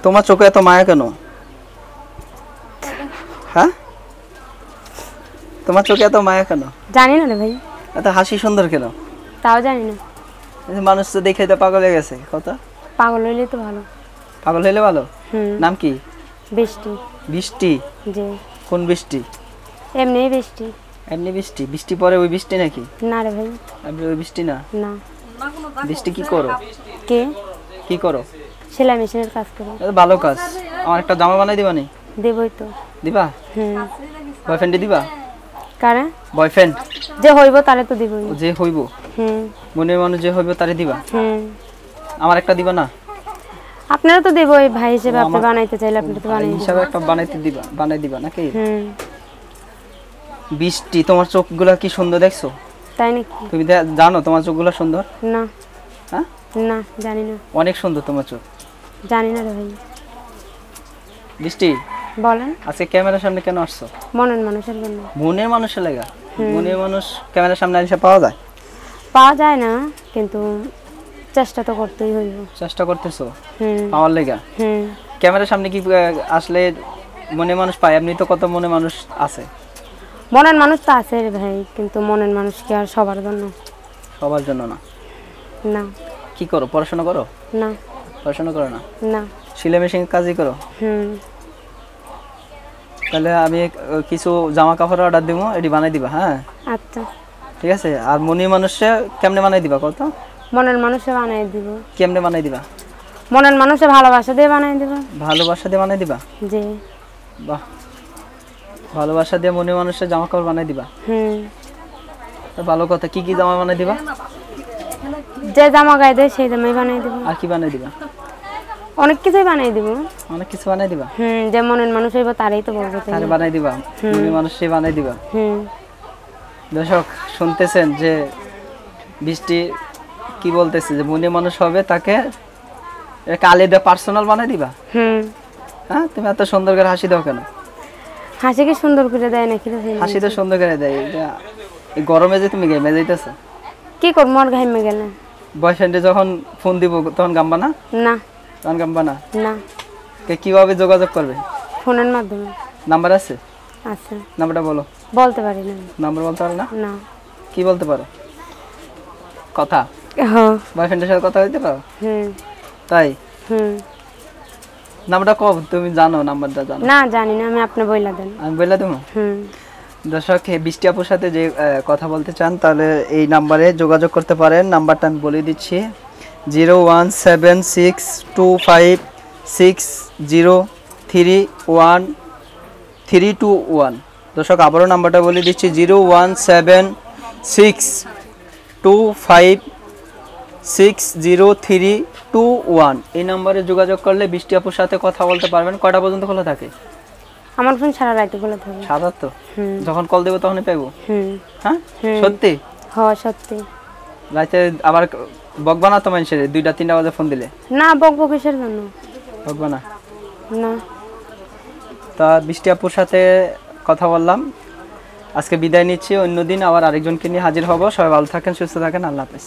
তোমার চোখে এত মায়া কেন? হ্যাঁ, তোমার চোখে এত মায়া কেন? জানি না রে ভাই। এত হাসি সুন্দর কেন? তাও জানি না। মানুষ তো দেখে তো পাগল হয়ে গেছে। কথা পাগল হইলে তো ভালো। পাগল হইলে ভালো। নাম কি? বৃষ্টি। বৃষ্টি? জি। কোন বৃষ্টি? এমনি বৃষ্টি। এমনি বৃষ্টি? বৃষ্টি পরে ওই বৃষ্টি নাকি? না রে ভাই। আপনি ওই বৃষ্টি না? না। বৃষ্টি কি করো? কে? কি করো? সেলাই মেশিনের কাজ করি। ভালো কাজ। আমার একটা জামা বানাই দিবা নি? দেবই তো। দিবা? বয়ফ্রেন্ডে দিবা? কারে? বয়ফ্রেন্ড যে হইব তারে তো দিবই। যে হইব? মনের মানুষ যে হইব তারে দিবা? আমার একটা দিবা না? আপনারা তো দেবই ভাই হিসেবে, আপনি বানাইতে চাইলে আপনি তো বানাই হিসাবে একটা বানাইতে দিবা, বানাই দিবা নাকি? বৃষ্টি, তোমার চোখগুলা কি সুন্দর দেখছো? তাই নাকি? তুমি জানো তোমার চোখগুলা সুন্দর? না। হ্যাঁ? না, জানি না। অনেক সুন্দর তোমার চোখ। জানি না রে ভাই। বৃষ্টি বলেন। আজকে ক্যামেরার সামনে কেন আসছো? মনের মানুষের জন্য। মনের মানুষের লাগা? মনের মানুষ ক্যামেরার সামনে এসে পাওয়া যায়? পাওয়া যায় না, কিন্তু চেষ্টা তো করতেই হইব। চেষ্টা করতেছো পাওয়ার লাগা? ক্যামেরার সামনে কি আসলে মনে মানুষ পায়? এমনি তো কত মনে মানুষ আছে। মনের মানুষ তো আছে রে ভাই, কিন্তু মনের মানুষ কি আর সবার জন্য? সবার জন্য না। না। কি করো, পড়াশোনা করো? না। পড়াশোনা করো না? না। সেলাই মেশিন কাজই করো? তাহলে আমি কিছু জামা কাপড় অর্ডার দিব, এটি বানাই দিবা। হ্যাঁ আচ্ছা ঠিক আছে। আর মনের মানুষে কেমনে বানাই দিবা কত? মনের মানুষে বানাই দিব। কেমনে বানাই দিবা? মনের মানুষে ভালোবাসা দিয়ে বানাই দিব। ভালোবাসা দিয়ে বানাই দিবা? জি। বাহ, ভালোবাসা দিয়ে মনের মানুষে জামা কাপড় বানাই দিবা? ভালো কথা। কি কি জামা বানাই দিবা? যে জামা গায়ে দেয় সেই জামাই বানাই দিব। আর কি বানাই দিবা? অনেক কিছুই বানাই দিব। অনেক কিছু বানাই দিবা? যে মনের মানুষ হইব তারই তো বলবো। তারে বানাই দিবা? মনের মানুষে বানাই দিবা? দর্শক শুনতেছেন যে বৃষ্টি কি বলতেছে, যে মনের মানুষ হবে তাকে কালে দিয়ে পার্সোনাল বানাই দিবা? হ্যাঁ, তুমি এত সুন্দর করে হাসি দাও কেন? হাসি কি সুন্দর করে দেয় নাকি? হাসি তো সুন্দর করে দেয়। এই গরমে যে তুমি ঘেমে যাইতেছো, কি করবো আর ঘাইমে গেলে? বয়ফ্রেন্ডে যখন ফোন দিব তখন গাম্বা না? না। তখন গাম্বা না? না। কিভাবে যোগাযোগ করবে? ফোনের মাধ্যমে। নাম্বার আছে? আছে। নাম্বারটা বলো। বলতে পারি না। নাম্বার বলতে পারো না? না। কি বলতে পারো? কথা? হ্যাঁ। বয়ফ্রেন্ডের সাথে কথা বলতে পারো? তাই? নাম্বারটা কব? তুমি জানো নাম্বারটা? জানো না? জানি না, আমি আপনি বইলা দেন। আমি বইলা দেবো? দর্শক, বৃষ্টি আপুর সাথে যে কথা বলতে চান তাহলে এই নাম্বারে যোগাযোগ করতে পারেন। নাম্বারটা আমি বলে দিচ্ছি, 0176256031321। দর্শক আবারও নাম্বারটা বলে দিচ্ছি, 01762560321। এই নাম্বারে যোগাযোগ করলে বৃষ্টি আপুর সাথে কথা বলতে পারবেন। কয়টা পর্যন্ত খোলা থাকে? আমার ফোন সারা রাত খোলা থাকে। সারা তো? যখন কল দেবো তখনই পাইবো? হ্যাঁ সত্যি? হ্যাঁ সত্যি। রাতে আবার বকবা না তো মানুষের 2টা-3টা বাজে ফোন দিলে? না, বকবো কিসের জন্য? বকবা না? না। তা বৃষ্টি আপুর সাথে কথা বললাম, আজকে বিদায় নিচ্ছি। অন্যদিন আবার আরেকজনকে নিয়ে হাজির হব। সবাই ভালো থাকেন, সুস্থ থাকেন। আল্লাহ হাফেজ।